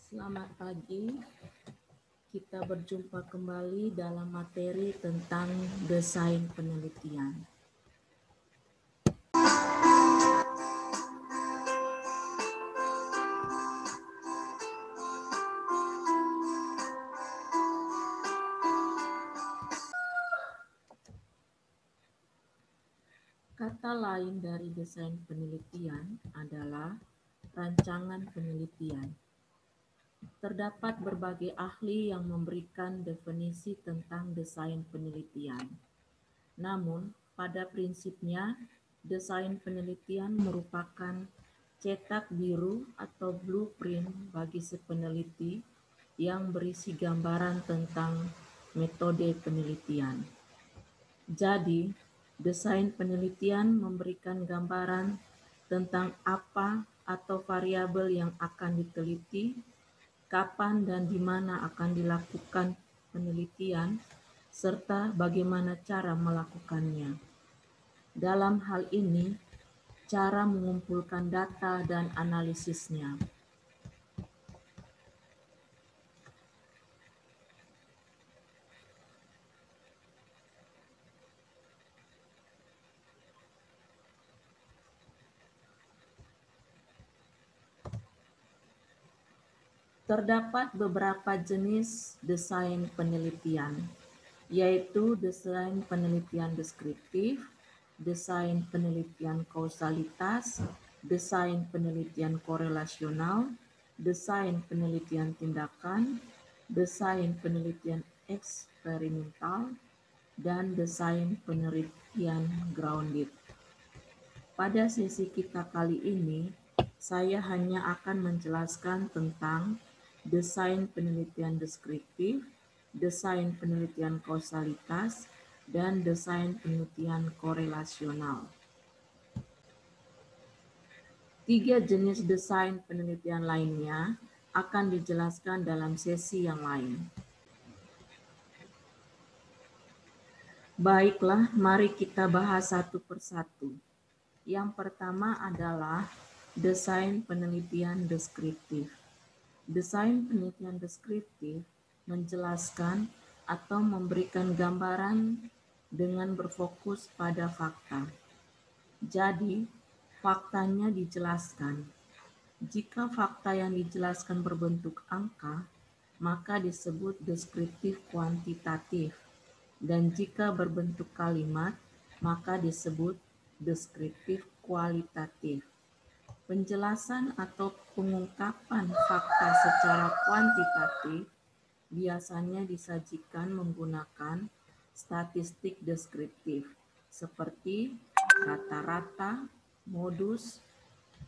Selamat pagi, kita berjumpa kembali dalam materi tentang desain penelitian. Kata lain dari desain penelitian adalah rancangan penelitian. Terdapat berbagai ahli yang memberikan definisi tentang desain penelitian. Namun, pada prinsipnya, desain penelitian merupakan cetak biru atau blueprint bagi si peneliti yang berisi gambaran tentang metode penelitian. Jadi, desain penelitian memberikan gambaran tentang apa atau variabel yang akan diteliti, kapan dan di mana akan dilakukan penelitian, serta bagaimana cara melakukannya. Dalam hal ini, cara mengumpulkan data dan analisisnya. Terdapat beberapa jenis desain penelitian, yaitu desain penelitian deskriptif, desain penelitian kausalitas, desain penelitian korelasional, desain penelitian tindakan, desain penelitian eksperimental, dan desain penelitian grounded. Pada sesi kita kali ini, saya hanya akan menjelaskan tentang desain penelitian deskriptif, desain penelitian kausalitas, dan desain penelitian korelasional. 3 jenis desain penelitian lainnya akan dijelaskan dalam sesi yang lain. Baiklah, mari kita bahas satu persatu. Yang pertama adalah desain penelitian deskriptif. Desain penelitian deskriptif menjelaskan atau memberikan gambaran dengan berfokus pada fakta. Jadi, faktanya dijelaskan. Jika fakta yang dijelaskan berbentuk angka, maka disebut deskriptif kuantitatif. Dan jika berbentuk kalimat, maka disebut deskriptif kualitatif. Penjelasan atau pengungkapan fakta secara kuantitatif biasanya disajikan menggunakan statistik deskriptif seperti rata-rata, modus,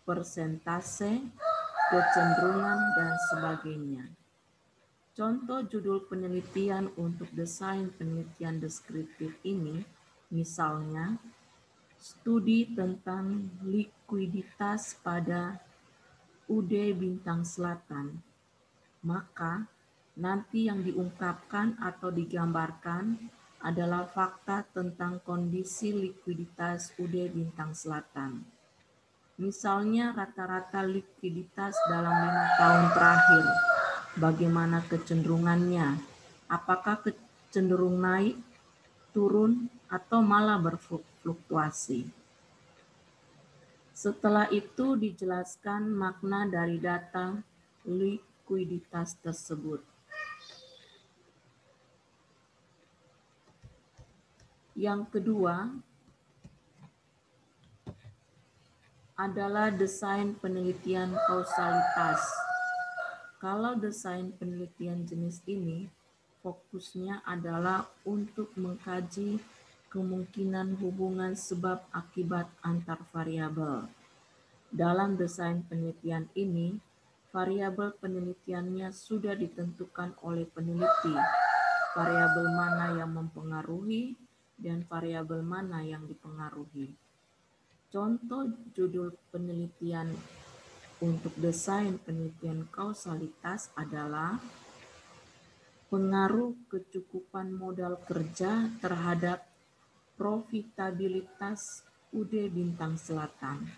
persentase, kecenderungan, dan sebagainya. Contoh judul penelitian untuk desain penelitian deskriptif ini, misalnya, studi tentang likuiditas pada UD Bintang Selatan, maka nanti yang diungkapkan atau digambarkan adalah fakta tentang kondisi likuiditas UD Bintang Selatan. Misalnya rata-rata likuiditas dalam 5 tahun terakhir, bagaimana kecenderungannya, apakah cenderung naik, turun, atau malah berfluktuasi. Setelah itu dijelaskan makna dari data likuiditas tersebut. Yang kedua adalah desain penelitian kausalitas. Kalau desain penelitian jenis ini, fokusnya adalah untuk mengkaji kemungkinan hubungan sebab akibat antar variabel. Dalam desain penelitian ini, variabel penelitiannya sudah ditentukan oleh peneliti, variabel mana yang mempengaruhi dan variabel mana yang dipengaruhi. Contoh judul penelitian untuk desain penelitian kausalitas adalah pengaruh kecukupan modal kerja terhadap profitabilitas UD Bintang Selatan.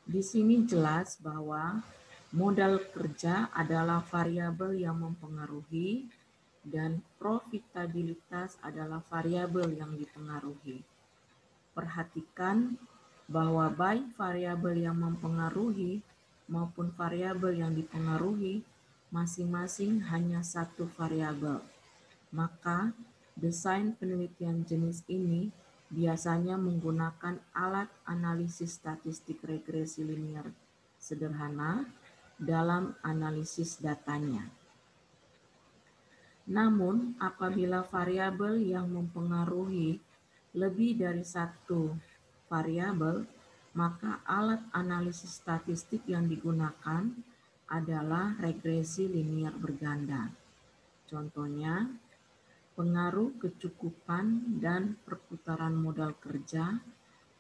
Di sini jelas bahwa Modal kerja adalah variabel yang mempengaruhi dan profitabilitas adalah variabel yang dipengaruhi. Perhatikan bahwa baik variabel yang mempengaruhi maupun variabel yang dipengaruhi masing-masing hanya satu variabel. Maka, desain penelitian jenis ini biasanya menggunakan alat analisis statistik regresi linear sederhana dalam analisis datanya. Namun, apabila variabel yang mempengaruhi lebih dari satu variabel, maka alat analisis statistik yang digunakan adalah regresi linear berganda. Contohnya, pengaruh kecukupan dan perputaran modal kerja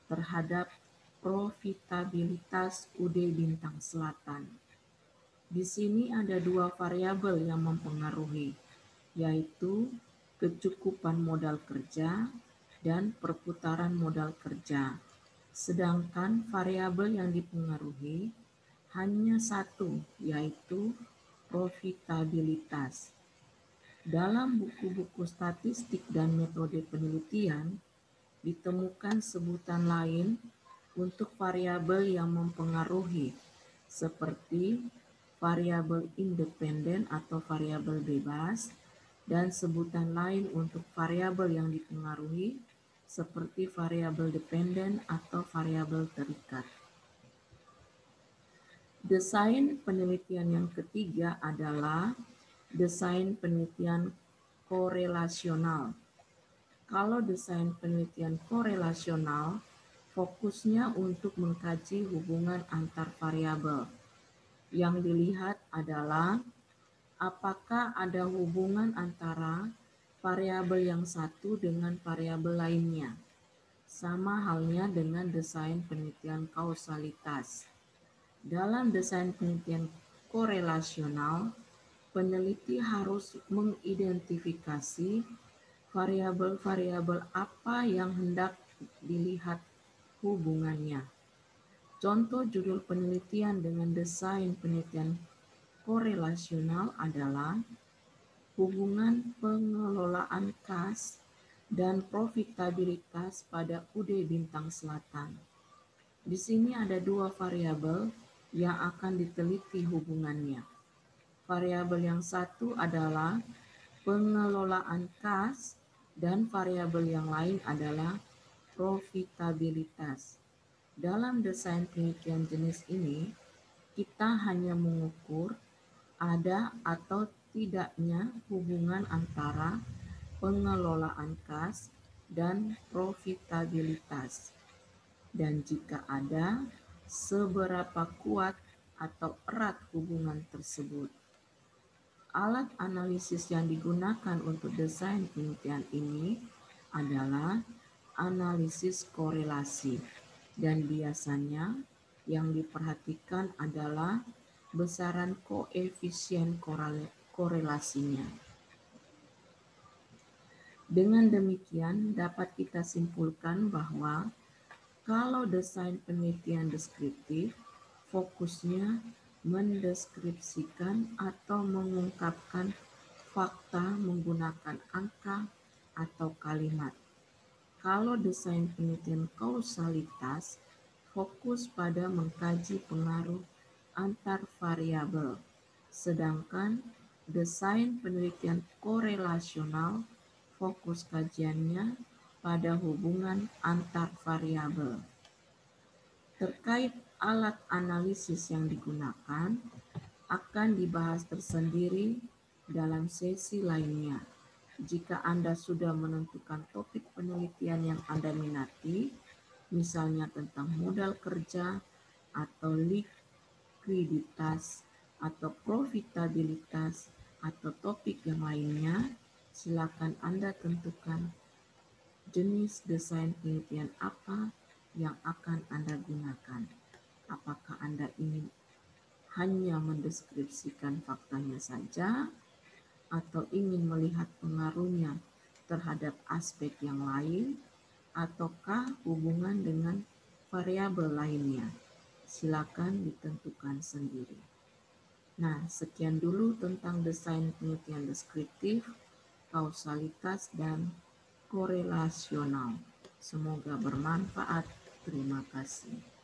terhadap profitabilitas UD Bintang Selatan. Di sini ada dua variabel yang mempengaruhi, yaitu kecukupan modal kerja dan perputaran modal kerja. Sedangkan variabel yang dipengaruhi hanya satu, yaitu profitabilitas. Dalam buku-buku statistik dan metode penelitian, ditemukan sebutan lain untuk variabel yang mempengaruhi, seperti variabel independen atau variabel bebas, dan sebutan lain untuk variabel yang dipengaruhi, seperti variabel dependen atau variabel terikat. Desain penelitian yang ketiga adalah desain penelitian korelasional. Kalau desain penelitian korelasional, fokusnya untuk mengkaji hubungan antar variabel. Yang dilihat adalah apakah ada hubungan antara variabel yang satu dengan variabel lainnya. Sama halnya dengan desain penelitian kausalitas. Dalam desain penelitian korelasional, peneliti harus mengidentifikasi variabel-variabel apa yang hendak dilihat hubungannya. Contoh judul penelitian dengan desain penelitian korelasional adalah hubungan pengelolaan kas dan profitabilitas pada UD Bintang Selatan. Di sini ada dua variabel yang akan diteliti hubungannya. Variabel yang satu adalah pengelolaan kas dan variabel yang lain adalah profitabilitas. Dalam desain penelitian jenis ini, kita hanya mengukur ada atau tidaknya hubungan antara pengelolaan kas dan profitabilitas. Dan jika ada, seberapa kuat atau erat hubungan tersebut. Alat analisis yang digunakan untuk desain penelitian ini adalah analisis korelasi, dan biasanya yang diperhatikan adalah besaran koefisien korelasinya. Dengan demikian dapat kita simpulkan bahwa kalau desain penelitian deskriptif, fokusnya mendeskripsikan atau mengungkapkan fakta menggunakan angka atau kalimat. Kalau desain penelitian kausalitas, fokus pada mengkaji pengaruh antar variabel, sedangkan desain penelitian korelasional fokus kajiannya pada hubungan antar variabel. Terkait alat analisis yang digunakan akan dibahas tersendiri dalam sesi lainnya. Jika Anda sudah menentukan topik penelitian yang Anda minati, misalnya tentang modal kerja atau likuiditas atau profitabilitas atau topik yang lainnya, silakan Anda tentukan jenis desain penelitian apa yang akan Anda gunakan. Apakah Anda ingin hanya mendeskripsikan faktanya saja atau ingin melihat pengaruhnya terhadap aspek yang lain ataukah hubungan dengan variabel lainnya? Silakan ditentukan sendiri. Nah, sekian dulu tentang desain penelitian deskriptif, kausalitas, dan korelasional. Semoga bermanfaat. Terima kasih.